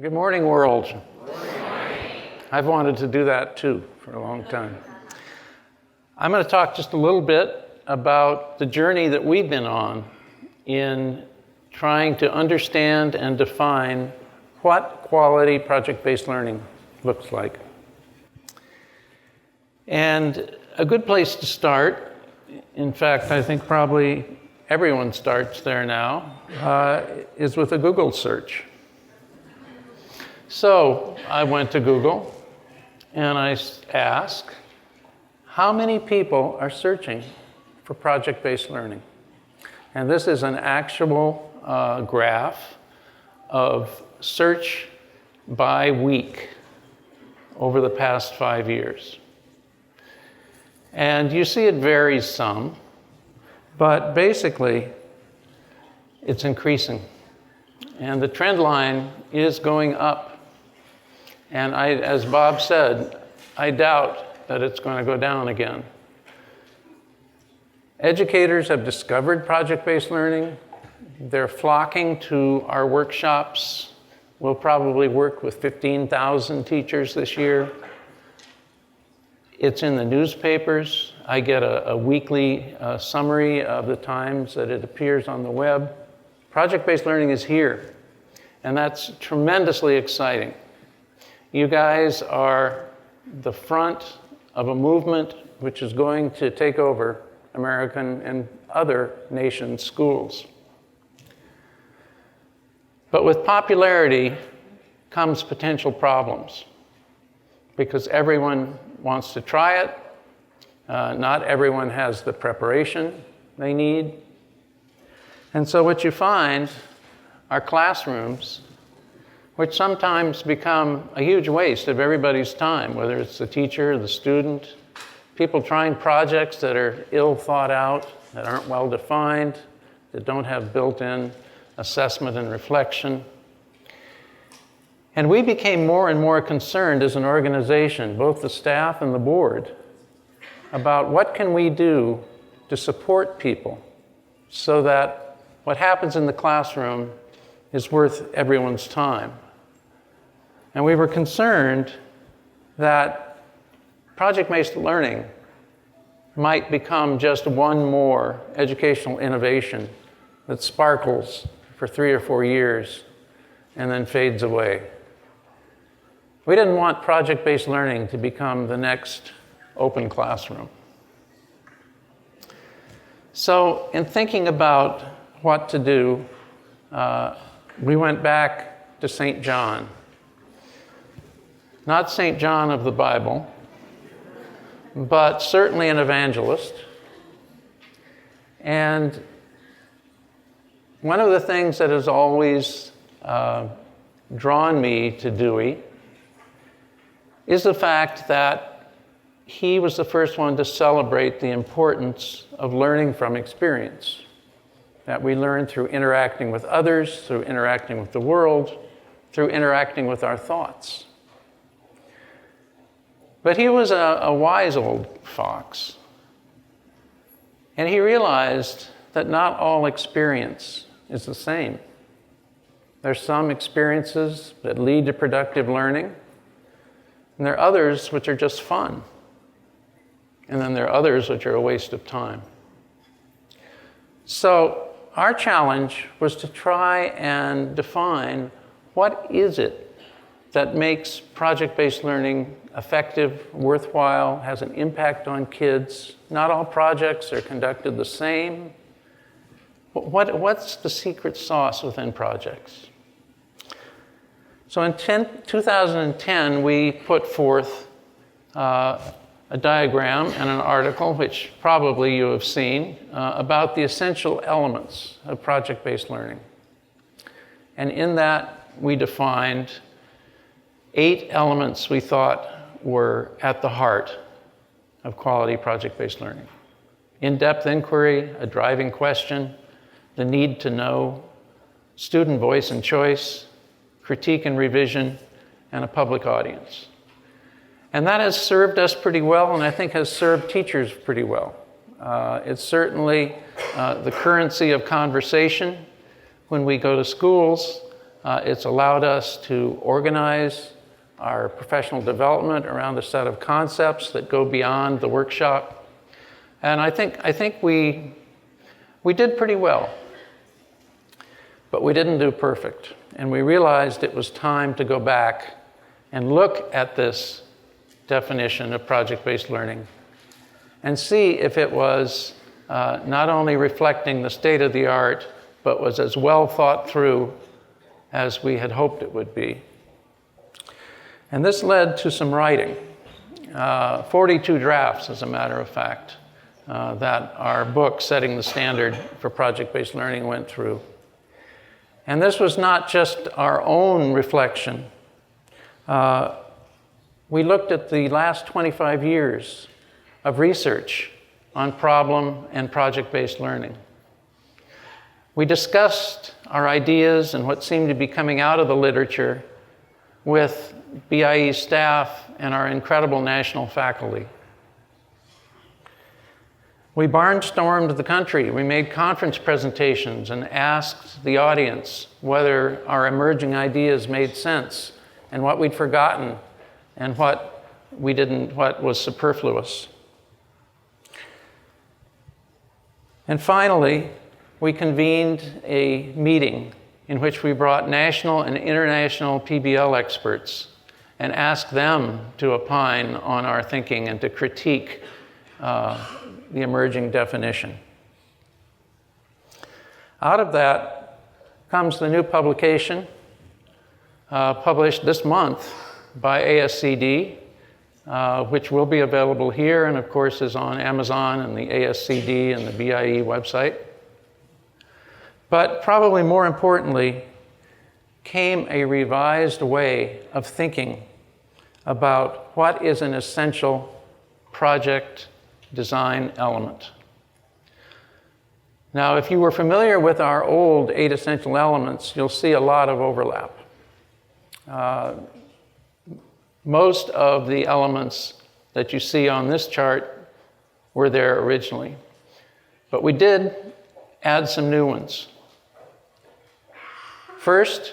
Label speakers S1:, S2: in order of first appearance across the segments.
S1: Good morning, world. Good morning. I've wanted to do that too for a long time. I'm going to talk just a little bit about the journey that we've been on in trying to understand and define what quality project-based learning looks like. And a good place to start, in fact, I think probably everyone starts there now, is with a Google search. So I went to Google and I asked, how many people are searching for project-based learning? And this is an actual graph of search by week over the past 5 years. And you see it varies some, but basically it's increasing. And the trend line is going up. And as Bob said, I doubt that it's going to go down again. Educators have discovered project-based learning. They're flocking to our workshops. We'll probably work with 15,000 teachers this year. It's in the newspapers. I get a weekly summary of the times that it appears on the web. Project-based learning is here, and that's tremendously exciting. You guys are the front of a movement which is going to take over American and other nations' schools. But with popularity comes potential problems, because everyone wants to try it. Not everyone has the preparation they need. And so what you find are classrooms which sometimes become a huge waste of everybody's time, whether it's the teacher, the student, people trying projects that are ill thought out, that aren't well defined, that don't have built-in assessment and reflection. And we became more and more concerned as an organization, both the staff and the board, about what can we do to support people so that what happens in the classroom is worth everyone's time. And we were concerned that project-based learning might become just one more educational innovation that sparkles for 3 or 4 years and then fades away. We didn't want project-based learning to become the next open classroom. So in thinking about what to do, we went back to St. John. Not St. John of the Bible, but certainly an evangelist. And one of the things that has always drawn me to Dewey is the fact that he was the first one to celebrate the importance of learning from experience. That we learn through interacting with others, through interacting with the world, through interacting with our thoughts. But he was a wise old fox. And he realized that not all experience is the same. There's some experiences that lead to productive learning, and there are others which are just fun. And then there are others which are a waste of time. So our challenge was to try and define what is it that makes project-based learning effective, worthwhile, has an impact on kids. Not all projects are conducted the same. What's the secret sauce within projects? So in 2010, we put forth a diagram and an article, which probably you have seen, about the essential elements of project-based learning. And in that, we defined 8 elements we thought were at the heart of quality project-based learning. In-depth inquiry, a driving question, the need to know, student voice and choice, critique and revision, and a public audience. And that has served us pretty well, and I think has served teachers pretty well. It's certainly the currency of conversation when we go to schools, It's allowed us to organize our professional development around a set of concepts that go beyond the workshop. And I think we did pretty well, but we didn't do perfect. And we realized it was time to go back and look at this definition of project-based learning and see if it was not only reflecting the state of the art, but was as well thought through as we had hoped it would be. And this led to some writing, 42 drafts, as a matter of fact, that our book, Setting the Standard for Project-Based Learning, went through. And this was not just our own reflection. We looked at the last 25 years of research on problem and project-based learning. We discussed our ideas and what seemed to be coming out of the literature with BIE staff and our incredible national faculty. We barnstormed the country. We made conference presentations and asked the audience whether our emerging ideas made sense and what we'd forgotten and what was superfluous. And finally, we convened a meeting in which we brought national and international PBL experts and asked them to opine on our thinking and to critique the emerging definition. Out of that comes the new publication published this month by ASCD, which will be available here and of course is on Amazon and the ASCD and the BIE website. But probably more importantly, came a revised way of thinking about what is an essential project design element. Now, if you were familiar with our old 8 essential elements, you'll see a lot of overlap. Most of the elements that you see on this chart were there originally, but we did add some new ones. First,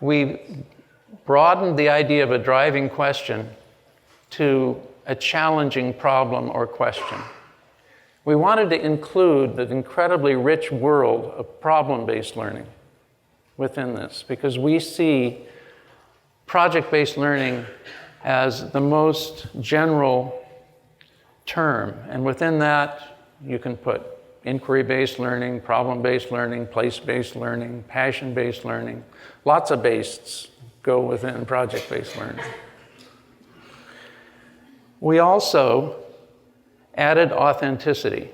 S1: we broadened the idea of a driving question to a challenging problem or question. We wanted to include the incredibly rich world of problem-based learning within this, because we see project-based learning as the most general term. And within that, you can put inquiry-based learning, problem-based learning, place-based learning, passion-based learning. Lots of baseds go within project-based learning. We also added authenticity.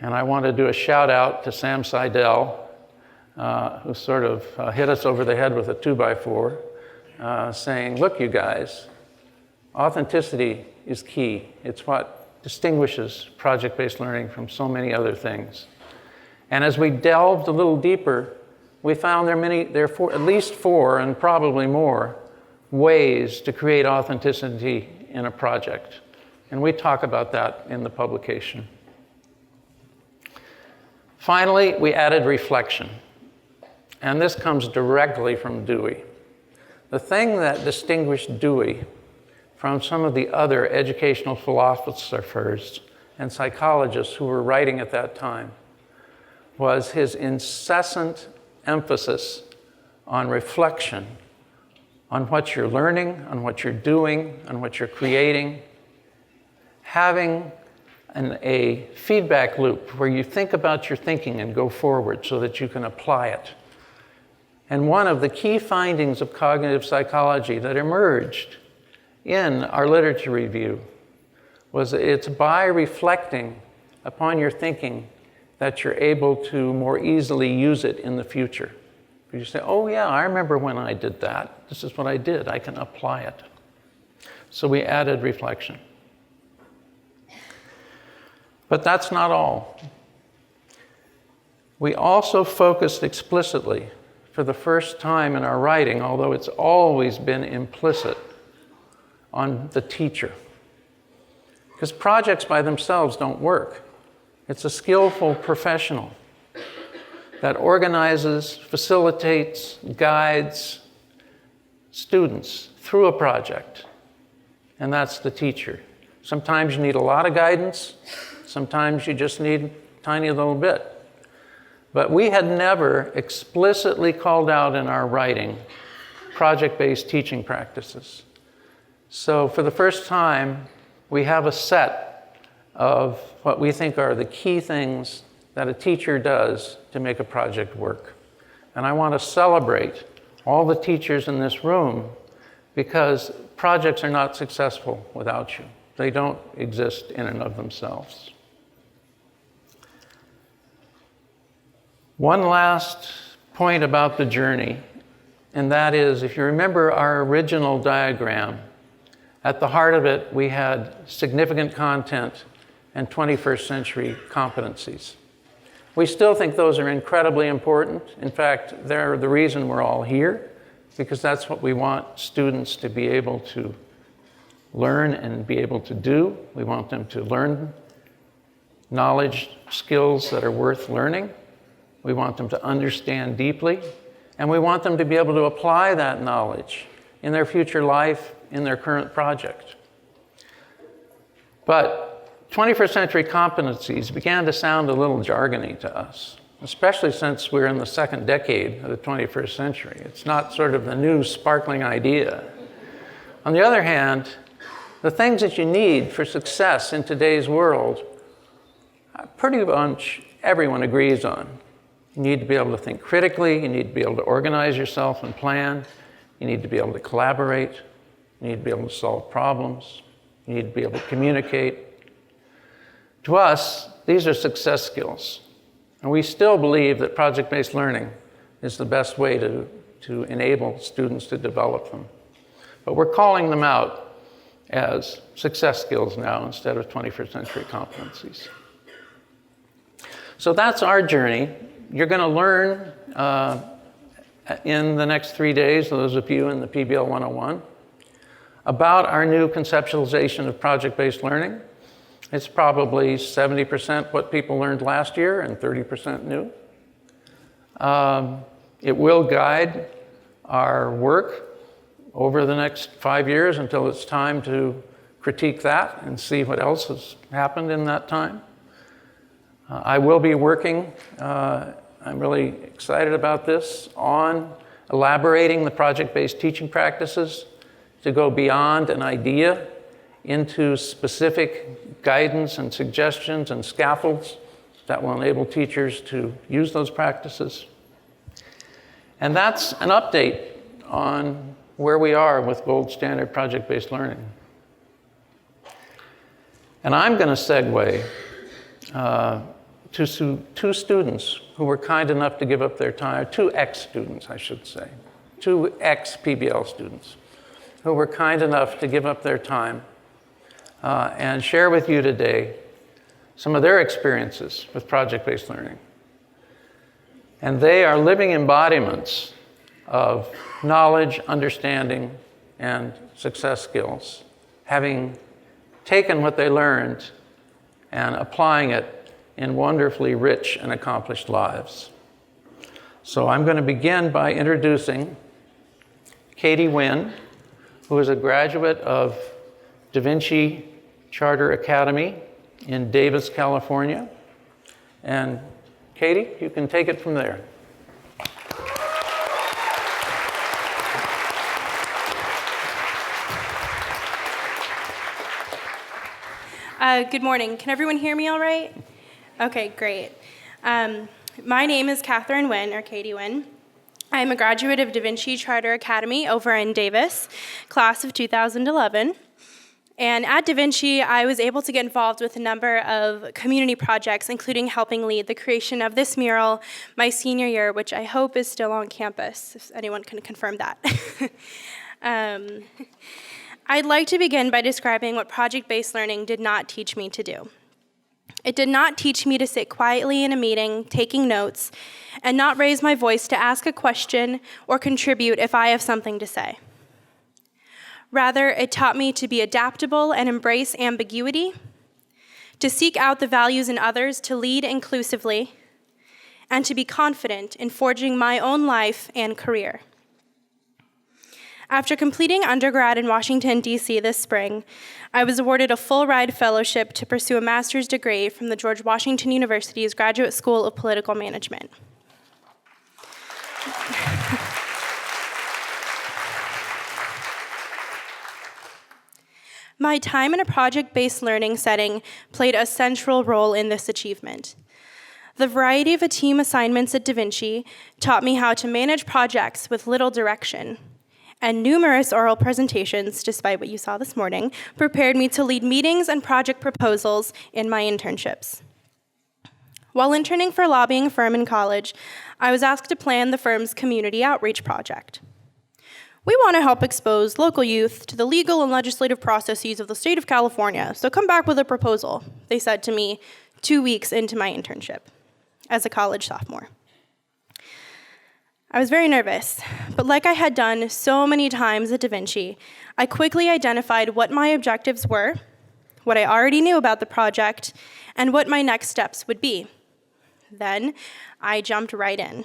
S1: And I want to do a shout out to Sam Seidel, who sort of hit us over the head with a 2x4, saying, look, you guys, authenticity is key. It's what distinguishes project-based learning from so many other things. And as we delved a little deeper, we found there are at least 4 and probably more ways to create authenticity in a project. And we talk about that in the publication. Finally, we added reflection. And this comes directly from Dewey. The thing that distinguished Dewey from some of the other educational philosophers and psychologists who were writing at that time was his incessant emphasis on reflection, on what you're learning, on what you're doing, on what you're creating, having a feedback loop where you think about your thinking and go forward so that you can apply it. And one of the key findings of cognitive psychology that emerged in our literature review was that it's by reflecting upon your thinking that you're able to more easily use it in the future. You say, oh yeah, I remember when I did that. This is what I did. I can apply it. So we added reflection. But that's not all. We also focused explicitly for the first time in our writing, although it's always been implicit, on the teacher. Because projects by themselves don't work. It's a skillful professional that organizes, facilitates, guides students through a project. And that's the teacher. Sometimes you need a lot of guidance. Sometimes you just need a tiny little bit. But we had never explicitly called out in our writing project-based teaching practices. So for the first time, we have a set of what we think are the key things that a teacher does to make a project work. And I want to celebrate all the teachers in this room because projects are not successful without you. They don't exist in and of themselves. One last point about the journey, and that is, if you remember our original diagram, at the heart of it, we had significant content and 21st century competencies. We still think those are incredibly important. In fact, they're the reason we're all here, because that's what we want students to be able to learn and be able to do. We want them to learn knowledge, skills that are worth learning. We want them to understand deeply, and we want them to be able to apply that knowledge in their future life, in their current project. But 21st century competencies began to sound a little jargony to us, especially since we're in the second decade of the 21st century. It's not sort of the new sparkling idea. On the other hand, the things that you need for success in today's world, pretty much everyone agrees on. You need to be able to think critically, you need to be able to organize yourself and plan, you need to be able to collaborate, you need to be able to solve problems, you need to be able to communicate. To us, these are success skills, and we still believe that project-based learning is the best way to enable students to develop them. But we're calling them out as success skills now instead of 21st century competencies. So that's our journey. You're going to learn in the next 3 days, those of you in the PBL 101, about our new conceptualization of project-based learning. It's probably 70% what people learned last year and 30% new. It will guide our work over the next 5 years until it's time to critique that and see what else has happened in that time. I will be working, I'm really excited about this, on elaborating the project-based teaching practices to go beyond an idea into specific guidance and suggestions and scaffolds that will enable teachers to use those practices. And that's an update on where we are with gold standard project-based learning. And I'm going to segue to two students who were kind enough to give up their time, two ex-students, I should say, two ex-PBL students who were kind enough to give up their time and share with you today some of their experiences with project-based learning. And they are living embodiments of knowledge, understanding, and success skills, having taken what they learned and applying it in wonderfully rich and accomplished lives. So I'm going to begin by introducing Katie Wynn, who is a graduate of Da Vinci Charter Academy in Davis, California. And Katie, you can take it from there.
S2: Good morning. Can everyone hear me all right? Okay, great. My name is Catherine Wynn, or Katie Wynn. I'm a graduate of Da Vinci Charter Academy over in Davis, class of 2011. And at Da Vinci, I was able to get involved with a number of community projects, including helping lead the creation of this mural my senior year, which I hope is still on campus, if anyone can confirm that. I'd like to begin by describing what project-based learning did not teach me to do. It did not teach me to sit quietly in a meeting, taking notes, and not raise my voice to ask a question or contribute if I have something to say. Rather, it taught me to be adaptable and embrace ambiguity, to seek out the values in others, to lead inclusively, and to be confident in forging my own life and career. After completing undergrad in Washington, D.C. this spring, I was awarded a full-ride fellowship to pursue a master's degree from the George Washington University's Graduate School of Political Management. My time in a project-based learning setting played a central role in this achievement. The variety of team assignments at Da Vinci taught me how to manage projects with little direction, and numerous oral presentations, despite what you saw this morning, prepared me to lead meetings and project proposals in my internships. While interning for a lobbying firm in college, I was asked to plan the firm's community outreach project. We want to help expose local youth to the legal and legislative processes of the state of California, so come back with a proposal, they said to me 2 weeks into my internship as a college sophomore. I was very nervous, but like I had done so many times at Da Vinci, I quickly identified what my objectives were, what I already knew about the project, and what my next steps would be. Then I jumped right in.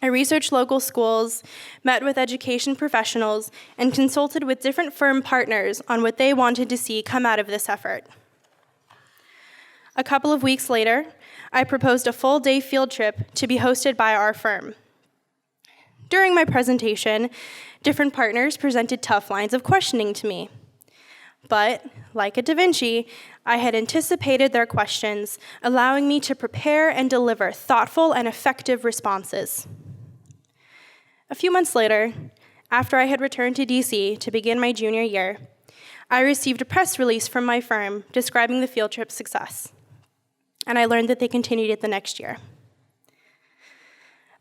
S2: I researched local schools, met with education professionals, and consulted with different firm partners on what they wanted to see come out of this effort. A couple of weeks later, I proposed a full-day field trip to be hosted by our firm. During my presentation, different partners presented tough lines of questioning to me. But, like at Da Vinci, I had anticipated their questions, allowing me to prepare and deliver thoughtful and effective responses. A few months later, after I had returned to DC to begin my junior year, I received a press release from my firm describing the field trip's success, and I learned that they continued it the next year.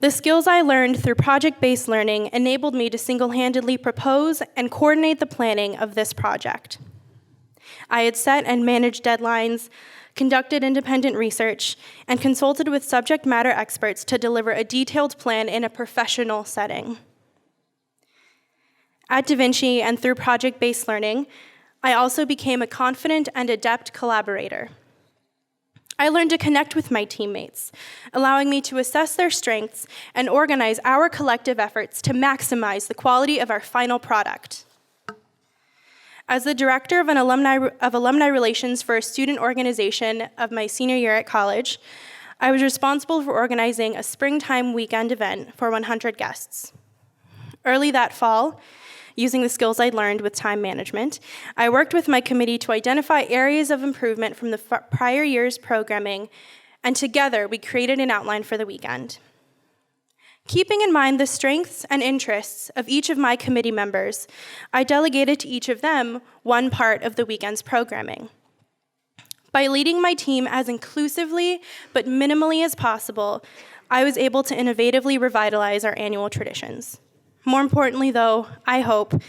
S2: The skills I learned through project-based learning enabled me to single-handedly propose and coordinate the planning of this project. I had set and managed deadlines, conducted independent research, and consulted with subject matter experts to deliver a detailed plan in a professional setting. At Da Vinci and through project-based learning, I also became a confident and adept collaborator. I learned to connect with my teammates, allowing me to assess their strengths and organize our collective efforts to maximize the quality of our final product. As the director of alumni relations for a student organization of my senior year at college, I was responsible for organizing a springtime weekend event for 100 guests. Early that fall, using the skills I'd learned with time management, I worked with my committee to identify areas of improvement from the prior year's programming, and together we created an outline for the weekend. Keeping in mind the strengths and interests of each of my committee members, I delegated to each of them one part of the weekend's programming. By leading my team as inclusively but minimally as possible, I was able to innovatively revitalize our annual traditions. More importantly, though, I hope,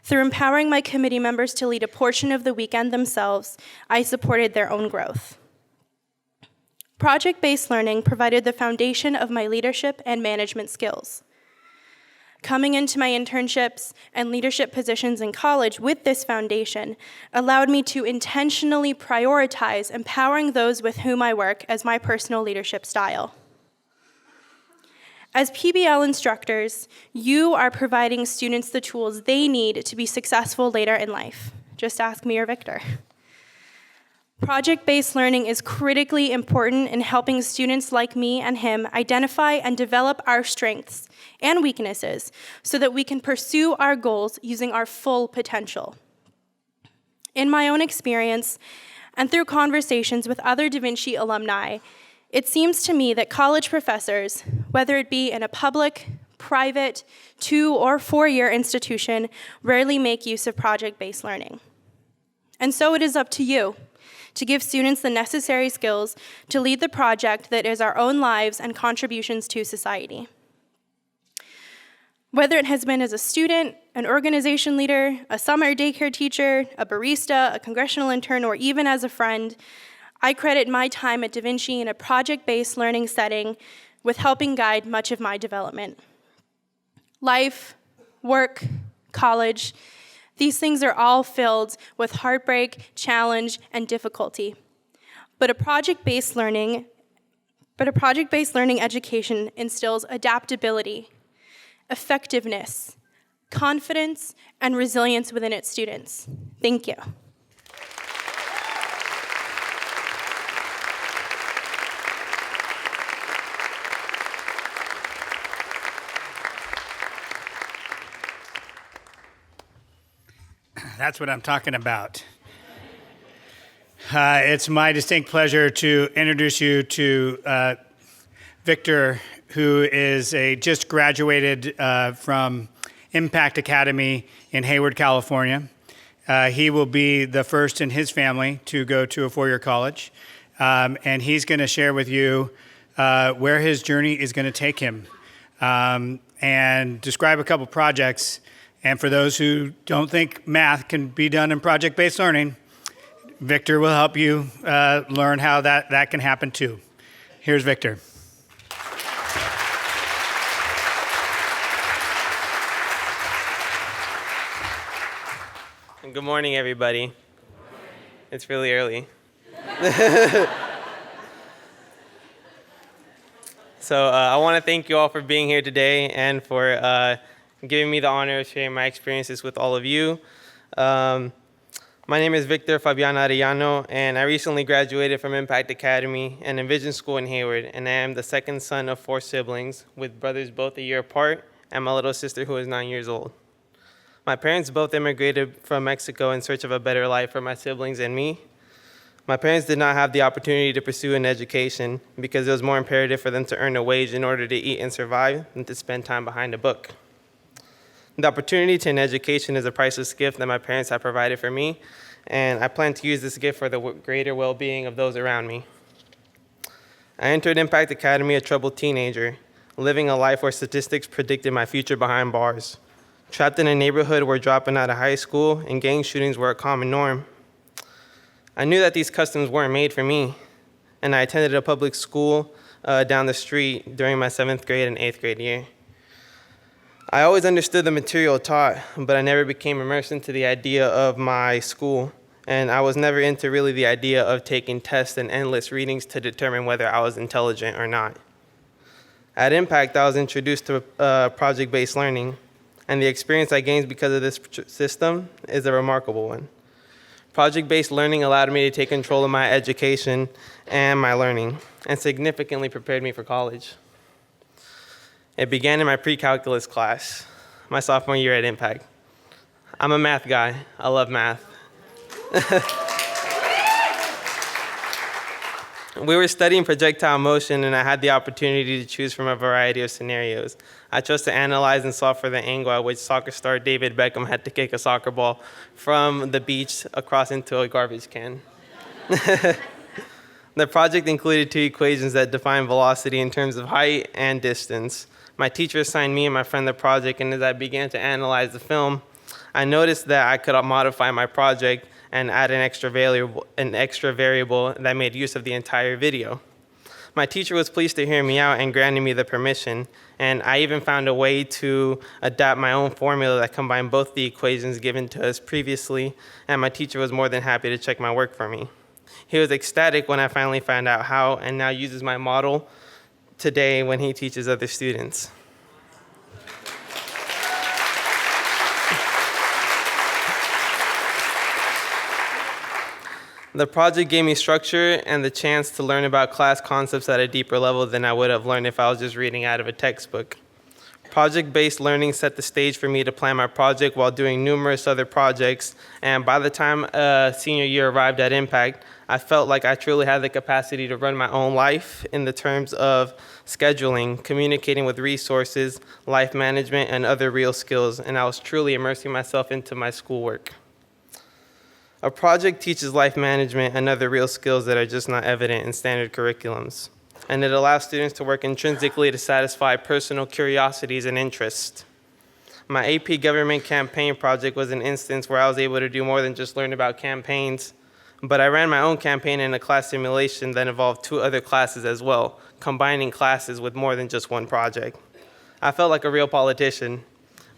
S2: through empowering my committee members to lead a portion of the weekend themselves, I supported their own growth. Project-based learning provided the foundation of my leadership and management skills. Coming into my internships and leadership positions in college with this foundation allowed me to intentionally prioritize empowering those with whom I work as my personal leadership style. As PBL instructors, you are providing students the tools they need to be successful later in life. Just ask me or Victor. Project-based learning is critically important in helping students like me and him identify and develop our strengths and weaknesses so that we can pursue our goals using our full potential. In my own experience, and through conversations with other Da Vinci alumni, it seems to me that college professors, whether it be in a public, private, 2- or 4-year institution, rarely make use of project-based learning. And so it is up to you to give students the necessary skills to lead the project that is our own lives and contributions to society. Whether it has been as a student, an organization leader, a summer daycare teacher, a barista, a congressional intern, or even as a friend, I credit my time at Da Vinci in a project-based learning setting with helping guide much of my development. Life, work, college, these things are all filled with heartbreak, challenge, and difficulty. But but a project-based learning education instills adaptability, effectiveness, confidence, and resilience within its students. Thank you.
S3: That's what I'm talking about. It's my distinct pleasure to introduce you to Victor, who is just graduated from Impact Academy in Hayward, California. He will be the first in his family to go to a four-year college, and he's going to share with you where his journey is going to take him and describe a couple projects. And for those who don't think math can be done in project-based learning, Victor will help you learn how that can happen too. Here's Victor.
S4: Good morning, everybody. It's really early. So I want to thank you all for being here today and for giving me the honor of sharing my experiences with all of you. My name is Victor Fabian Arellano, and I recently graduated from Impact Academy and Envision School in Hayward, and I am the second son of 4 siblings, with brothers both a year apart, and my little sister who is 9 years old. My parents both immigrated from Mexico in search of a better life for my siblings and me. My parents did not have the opportunity to pursue an education because it was more imperative for them to earn a wage in order to eat and survive than to spend time behind a book. The opportunity to an education is a priceless gift that my parents have provided for me, and I plan to use this gift for the greater well-being of those around me. I entered Impact Academy a troubled teenager, living a life where statistics predicted my future behind bars, trapped in a neighborhood where dropping out of high school and gang shootings were a common norm. I knew that these customs weren't made for me, and I attended a public school down the street during my 7th grade and 8th grade year. I always understood the material taught, but I never became immersed into the idea of my school, and I was never into really the idea of taking tests and endless readings to determine whether I was intelligent or not. At Impact, I was introduced to project-based learning, and the experience I gained because of this system is a remarkable one. Project-based learning allowed me to take control of my education and my learning, and significantly prepared me for college. It began in my pre-calculus class, my sophomore year at Impact. I'm a math guy. I love math. We were studying projectile motion, and I had the opportunity to choose from a variety of scenarios. I chose to analyze and solve for the angle at which soccer star David Beckham had to kick a soccer ball from the beach across into a garbage can. The project included 2 equations that define velocity in terms of height and distance. My teacher assigned me and my friend the project, and as I began to analyze the film, I noticed that I could modify my project and add an extra variable that made use of the entire video. My teacher was pleased to hear me out and granted me the permission, and I even found a way to adapt my own formula that combined both the equations given to us previously, and my teacher was more than happy to check my work for me. He was ecstatic when I finally found out how, and now uses my model today when he teaches other students. The project gave me structure and the chance to learn about class concepts at a deeper level than I would have learned if I was just reading out of a textbook. Project-based learning set the stage for me to plan my project while doing numerous other projects, and by the time senior year arrived at Impact, I felt like I truly had the capacity to run my own life in the terms of scheduling, communicating with resources, life management, and other real skills, and I was truly immersing myself into my schoolwork. A project teaches life management and other real skills that are just not evident in standard curriculums, and it allows students to work intrinsically to satisfy personal curiosities and interests. My AP government campaign project was an instance where I was able to do more than just learn about campaigns, but I ran my own campaign in a class simulation that involved 2 other classes as well, combining classes with more than just one project. I felt like a real politician.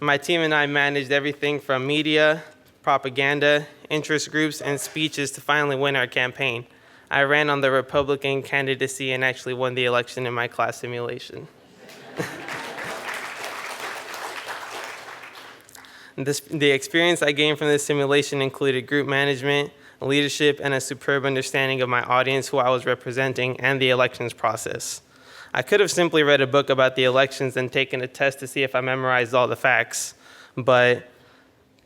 S4: My team and I managed everything from media, propaganda, interest groups, and speeches to finally win our campaign. I ran on the Republican candidacy and actually won the election in my class simulation. The experience I gained from this simulation included group management, leadership, and a superb understanding of my audience who I was representing and the elections process. I could have simply read a book about the elections and taken a test to see if I memorized all the facts, but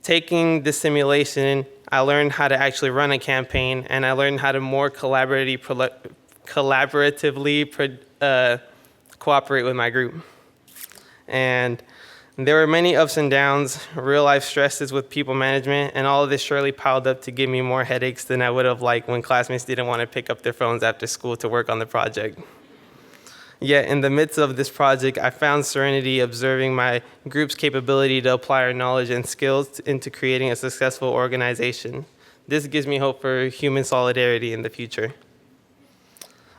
S4: taking this simulation, I learned how to actually run a campaign, and I learned how to more collaboratively cooperate with my group. And there were many ups and downs, real-life stresses with people management, and all of this surely piled up to give me more headaches than I would have liked when classmates didn't want to pick up their phones after school to work on the project. Yet in the midst of this project, I found serenity observing my group's capability to apply our knowledge and skills into creating a successful organization. This gives me hope for human solidarity in the future.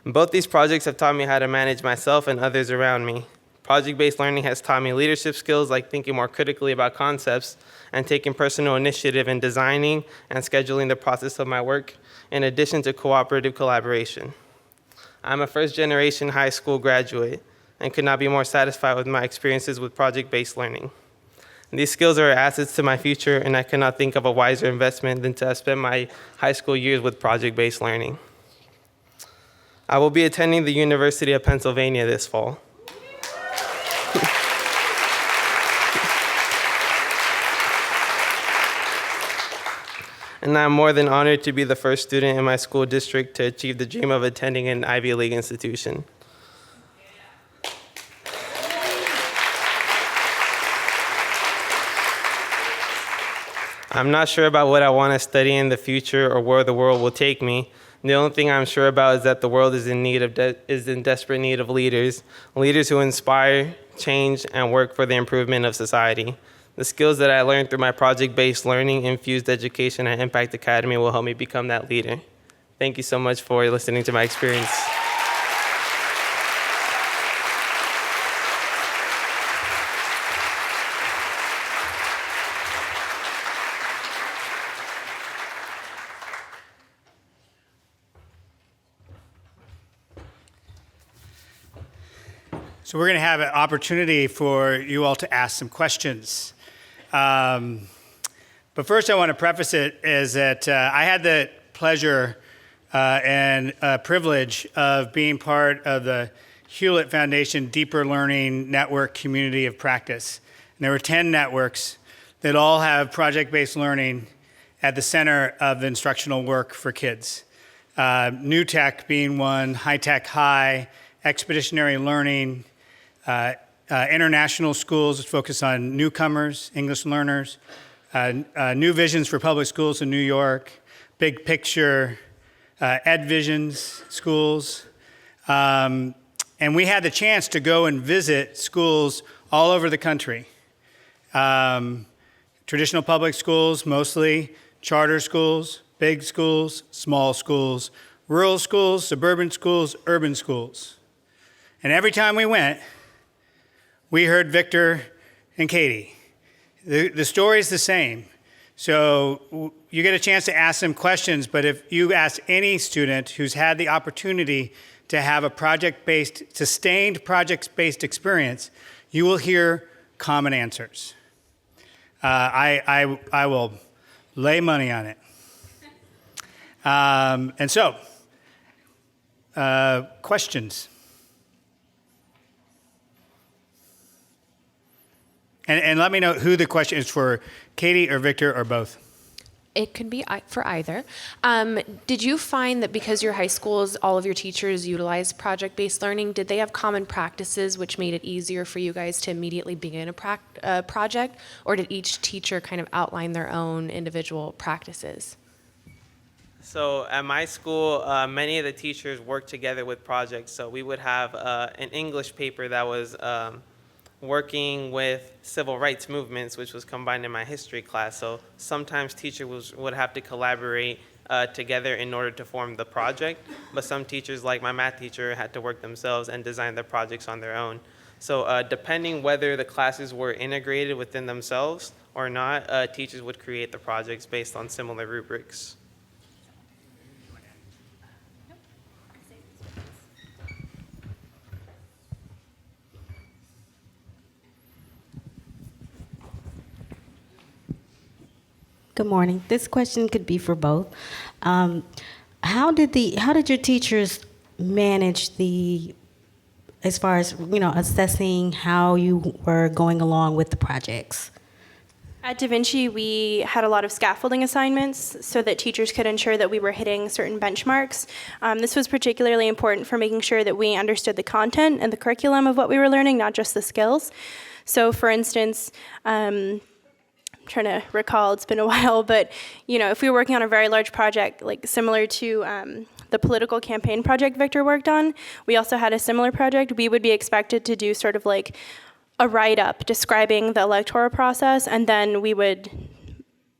S4: Both these projects have taught me how to manage myself and others around me. Project-based learning has taught me leadership skills like thinking more critically about concepts and taking personal initiative in designing and scheduling the process of my work, in addition to cooperative collaboration. I'm a first-generation high school graduate and could not be more satisfied with my experiences with project-based learning. These skills are assets to my future, and I could not think of a wiser investment than to have spent my high school years with project-based learning. I will be attending the University of Pennsylvania this fall. And I'm more than honored to be the first student in my school district to achieve the dream of attending an Ivy League institution. I'm not sure about what I want to study in the future or where the world will take me. The only thing I'm sure about is that the world is in desperate need of leaders who inspire, change, and work for the improvement of society. The skills that I learned through my project-based learning, infused education at Impact Academy will help me become that leader. Thank you so much for listening to my experience.
S3: So we're going to have an opportunity for you all to ask some questions. But first I want to preface it is that I had the pleasure and privilege of being part of the Hewlett Foundation Deeper Learning Network Community of Practice. And there were 10 networks that all have project-based learning at the center of the instructional work for kids. New Tech being one, High Tech High, Expeditionary Learning, international schools focus on newcomers, English learners, New Visions for Public Schools in New York, Big Picture, Ed Visions schools. And we had the chance to go and visit schools all over the country. Traditional public schools, mostly, charter schools, big schools, small schools, rural schools, suburban schools, urban schools. And every time we went, we heard Victor and Katie. The story's the same. So you get a chance to ask them questions, but if you ask any student who's had the opportunity to have a project-based, sustained project-based experience, you will hear common answers. I will lay money on it. And so, questions? And let me know who the question is for, Katie or Victor or both.
S5: It could be for either. Did you find that because your high schools, all of your teachers utilize project-based learning, did they have common practices which made it easier for you guys to immediately begin a project? Or did each teacher kind of outline their own individual practices?
S4: So at my school, many of the teachers worked together with projects. So we would have an English paper that was working with civil rights movements, which was combined in my history class. So sometimes teachers would have to collaborate together in order to form the project, but some teachers, like my math teacher, had to work themselves and design their projects on their own. So depending whether the classes were integrated within themselves or not, teachers would create the projects based on similar rubrics.
S6: Good morning. This question could be for both. How did your teachers manage as far as assessing how you were going along with the projects?
S2: At Da Vinci, we had a lot of scaffolding assignments so that teachers could ensure that we were hitting certain benchmarks. This was particularly important for making sure that we understood the content and the curriculum of what we were learning, not just the skills. So, for instance, I'm trying to recall, it's been a while, but if we were working on a very large project, like similar to the political campaign project Victor worked on, we also had a similar project. We would be expected to do sort of like a write-up describing the electoral process, and then we would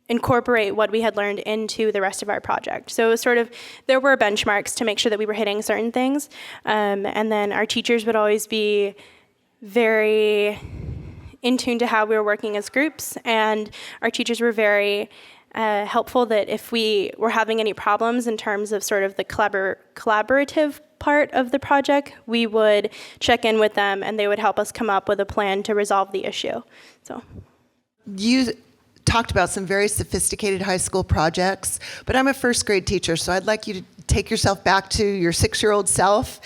S2: incorporate what we had learned into the rest of our project. So it was sort of, there were benchmarks to make sure that we were hitting certain things, and then our teachers would always be very in tune to how we were working as groups, and our teachers were very helpful that if we were having any problems in terms of sort of the collaborative part of the project, we would check in with them and they would help us come up with a plan to resolve the issue. So,
S7: you talked about some very sophisticated high school projects, but I'm a first grade teacher, so I'd like you to take yourself back to your 6-year-old self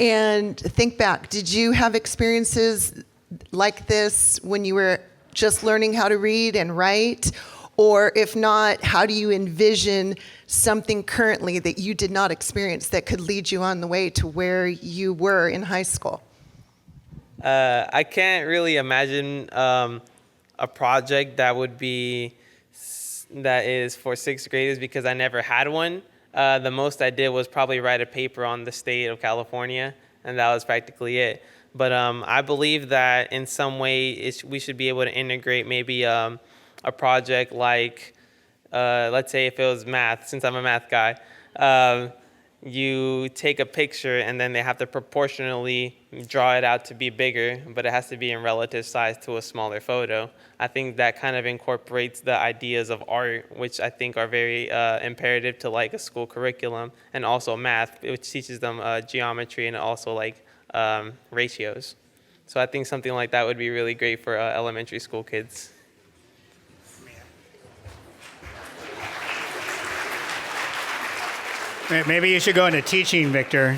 S7: and think back. Did you have experiences like this when you were just learning how to read and write? Or if not, how do you envision something currently that you did not experience that could lead you on the way to where you were in high school?
S4: I can't really imagine a project that is for 6th graders because I never had one. The most I did was probably write a paper on the state of California, and that was practically it. But I believe that in some way we should be able to integrate maybe a project like, let's say if it was math, since I'm a math guy, you take a picture and then they have to proportionally draw it out to be bigger, but it has to be in relative size to a smaller photo. I think that kind of incorporates the ideas of art, which I think are very imperative to like a school curriculum, and also math, which teaches them geometry and also like ratios. So I think something like that would be really great for elementary school kids.
S3: Maybe you should go into teaching, Victor.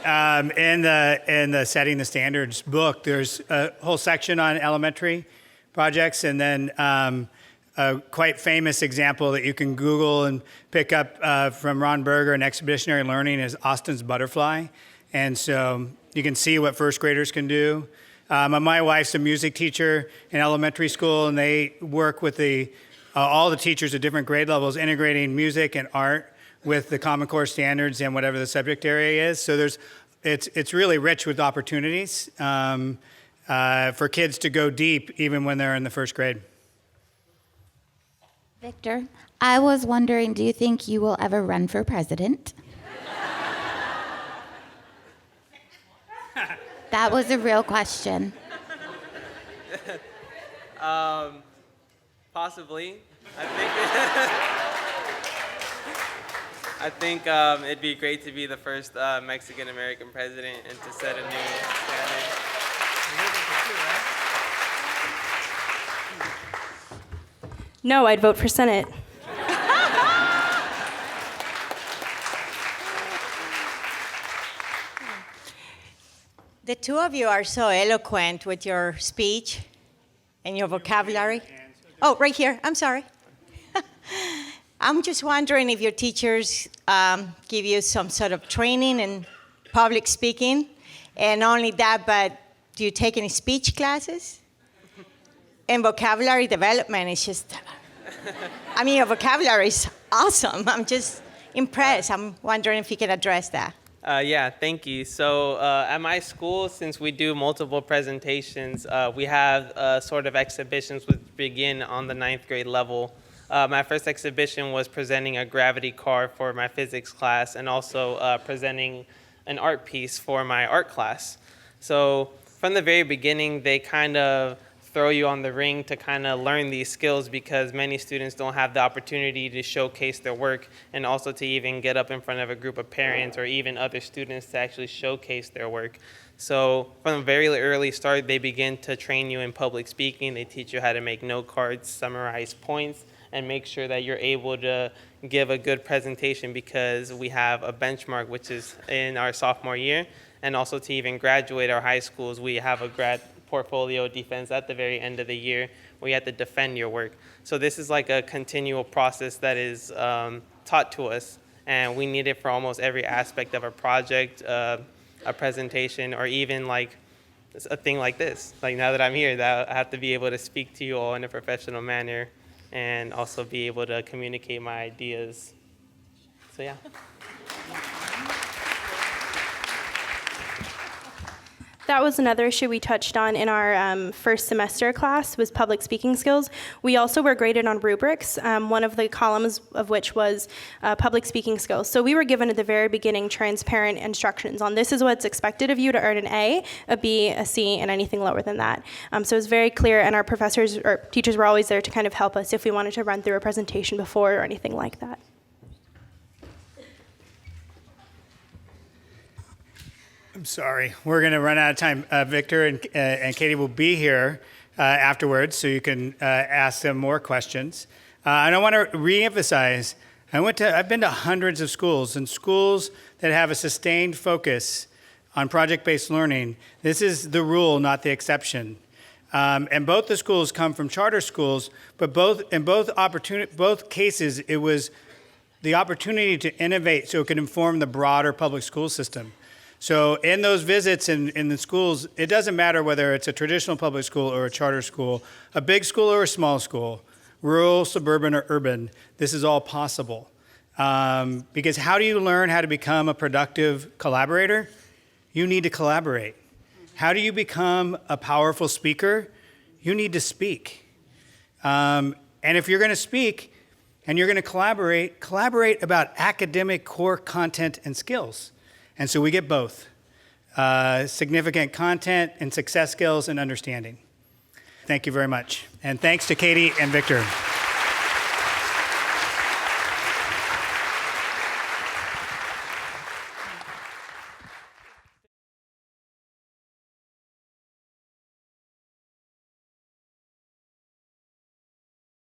S3: In the Setting the Standards book, there's a whole section on elementary projects, and then a quite famous example that you can Google and pick up from Ron Berger and Expeditionary Learning is Austin's Butterfly. And so you can see what first graders can do. My wife's a music teacher in elementary school, and they work with all the teachers at different grade levels, integrating music and art with the Common Core standards and whatever the subject area is. So it's really rich with opportunities for kids to go deep even when they're in the first grade.
S8: Victor, I was wondering, do you think you will ever run for president? That was a real question.
S4: Possibly. I think it'd be great to be the first Mexican-American president and to set a new standard.
S2: no, I'd vote for Senate.
S9: The two of you are so eloquent with your speech and your vocabulary. Oh, right here. I'm sorry. I'm just wondering if your teachers give you some sort of training in public speaking. And not only that, but do you take any speech classes? And vocabulary development is just, I mean, your vocabulary is awesome. I'm just impressed. I'm wondering if you could address that.
S4: Yeah, thank you. So at my school, since we do multiple presentations, we have sort of exhibitions which begin on the 9th grade level. My first exhibition was presenting a gravity car for my physics class and also presenting an art piece for my art class. So from the very beginning, they kind of throw you on the ring to kind of learn these skills because many students don't have the opportunity to showcase their work and also to even get up in front of a group of parents or even other students to actually showcase their work. So from a very early start, they begin to train you in public speaking. They teach you how to make note cards, summarize points, and make sure that you're able to give a good presentation, because we have a benchmark, which is in our sophomore year. And also to even graduate our high schools, we have a grad portfolio defense at the very end of the year where you have to defend your work. So this is like a continual process that is taught to us, and we need it for almost every aspect of a project, a presentation, or even like a thing like this. Like now that I'm here, that I have to be able to speak to you all in a professional manner and also be able to communicate my ideas. So yeah.
S2: That was another issue we touched on in our first semester class, was public speaking skills. We also were graded on rubrics, one of the columns of which was public speaking skills. So we were given at the very beginning transparent instructions on this is what's expected of you to earn an A, a B, a C, and anything lower than that. So it was very clear, and our professors or teachers were always there to kind of help us if we wanted to run through a presentation before or anything like that.
S3: I'm sorry, we're going to run out of time. Victor and Katie will be here afterwards, so you can ask them more questions. And I want to reemphasize, I've been to hundreds of schools, and schools that have a sustained focus on project-based learning. This is the rule, not the exception. And both the schools come from charter schools, but in both cases, it was the opportunity to innovate so it could inform the broader public school system. So in those visits in the schools, it doesn't matter whether it's a traditional public school or a charter school, a big school or a small school, rural, suburban, or urban, this is all possible. Because how do you learn how to become a productive collaborator? You need to collaborate. How do you become a powerful speaker? You need to speak. And if you're going to speak and you're going to collaborate about academic core content and skills. And so we get both, significant content and success skills and understanding. Thank you very much. And thanks to Katie and Victor.